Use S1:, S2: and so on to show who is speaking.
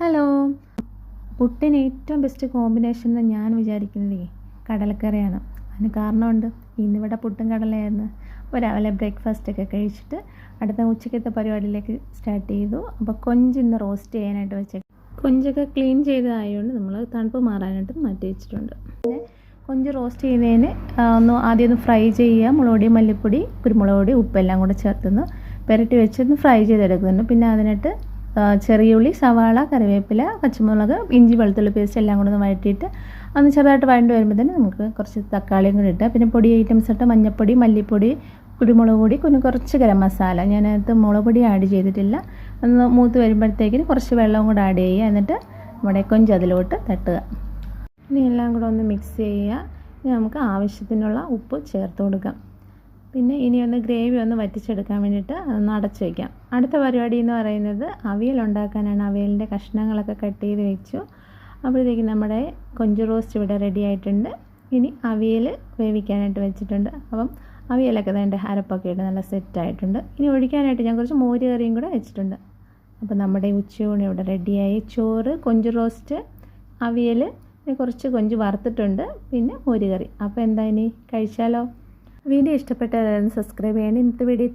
S1: Hello. പുട്ടിന് ഏറ്റവും best combination എന്ന് ഞാൻ വിചാരിക്കുന്നത് കടലക്കറിയാണ്. അതിന് കാരണമുണ്ട്. ഇന്നിവിടെ പുട്ടും കടലയായിരുന്നു. അപ്പോൾ രാവിലെ ബ്രേക്ക്ഫാസ്റ്റൊക്കെ കഴിച്ചിട്ട് അടുത്ത ഉച്ചക്കത്തെ പരിപാടിയിലേക്ക് സ്റ്റാർട്ട് ചെയ്തു. അപ്പോൾ കൊഞ്ച് ഇന്ന് റോസ്റ്റ് ചെയ്യാനായിട്ട് വെച്ചിട്ട് കൊഞ്ചൊക്കെ ക്ലീൻ ചെയ്തതായതുകൊണ്ട് നമ്മൾ തണുപ്പ് മാറാനായിട്ട് മാറ്റി വെച്ചിട്ടുണ്ട്. പിന്നെ കൊഞ്ച് റോസ്റ്റ് ചെയ്യുന്നതിന് ആദ്യം ഫ്രൈ ചെയ്യുക. മുളക് പൊടി, മല്ലിപ്പൊടി, കുരുമുളക് പൊടി, ഉപ്പെല്ലാം കൂടെ ചേർത്തൊന്ന് പുരട്ടി വെച്ചൊന്ന് ഫ്രൈ ചെയ്തെടുക്കുന്നുണ്ട്. പിന്നെ അതിനായിട്ട് ചെറിയ ഉള്ളി, സവാള, കറിവേപ്പില, പച്ചമുളക്, ഇഞ്ചി, വെളുത്തുള്ളി പേസ്റ്റ് എല്ലാം കൂടെ ഒന്ന് വഴറ്റിയിട്ട് ഒന്ന് ചെറുതായിട്ട് വഴണ്ട് വരുമ്പോൾ തന്നെ നമുക്ക് കുറച്ച് തക്കാളിയും കൂടി ഇട്ട് പിന്നെ പൊടി ഐറ്റംസ് ഇട്ട് മഞ്ഞൾപ്പൊടി, മല്ലിപ്പൊടി, കുരുമുളക് പൊടി, കുറച്ച് ഗരം മസാല. ഞാനകത്ത് മുളക് പൊടി ആഡ് ചെയ്തിട്ടില്ല. ഒന്ന് മൂത്ത് വരുമ്പോഴത്തേക്കിന് കുറച്ച് വെള്ളം കൂടെ ആഡ് ചെയ്യുക. എന്നിട്ട് നമ്മുടെ കൊഞ്ച് അതിലോട്ട് തട്ടുക. ഇനി എല്ലാം കൂടെ ഒന്ന് മിക്സ് ചെയ്യുക. ഇനി നമുക്ക് ആവശ്യത്തിനുള്ള ഉപ്പ് ചേർത്ത് കൊടുക്കാം. പിന്നെ ഇനി ഒന്ന് ഗ്രേവി ഒന്ന് വറ്റിച്ചെടുക്കാൻ വേണ്ടിയിട്ട് ഒന്ന് അടച്ച് വയ്ക്കാം. അടുത്ത പരിപാടി എന്ന് പറയുന്നത് അവിയൽ ഉണ്ടാക്കാനാണ്. അവിയലിൻ്റെ കഷ്ണങ്ങളൊക്കെ കട്ട് ചെയ്ത് വെച്ചു. അപ്പോഴത്തേക്കും നമ്മുടെ കൊഞ്ച് റോസ്റ്റ് ഇവിടെ റെഡി ആയിട്ടുണ്ട്. ഇനി അവിയൽ വേവിക്കാനായിട്ട് വെച്ചിട്ടുണ്ട്. അപ്പം അവിയലൊക്കെ അതിൻ്റെ അരപ്പൊക്കെ ഇട്ട് നല്ല സെറ്റായിട്ടുണ്ട്. ഇനി ഒഴിക്കാനായിട്ട് ഞാൻ കുറച്ച് മോര് കറിയും കൂടെ വെച്ചിട്ടുണ്ട്. അപ്പോൾ നമ്മുടെ ഉച്ചയൂണ് ഇവിടെ റെഡിയായി. ചോറ്, കൊഞ്ച് റോസ്റ്റ്, അവിയൽ, കുറച്ച് കൊഞ്ച് വറുത്തിട്ടുണ്ട്, പിന്നെ മോര് കറി. അപ്പോൾ എന്താ ഇനി കഴിച്ചാലോ? വീഡിയോ ഇഷ്ടപ്പെട്ടാൽ സബ്സ്ക്രൈബ് ചെയ്യണം. ഇന്നത്തെ വീഡിയോ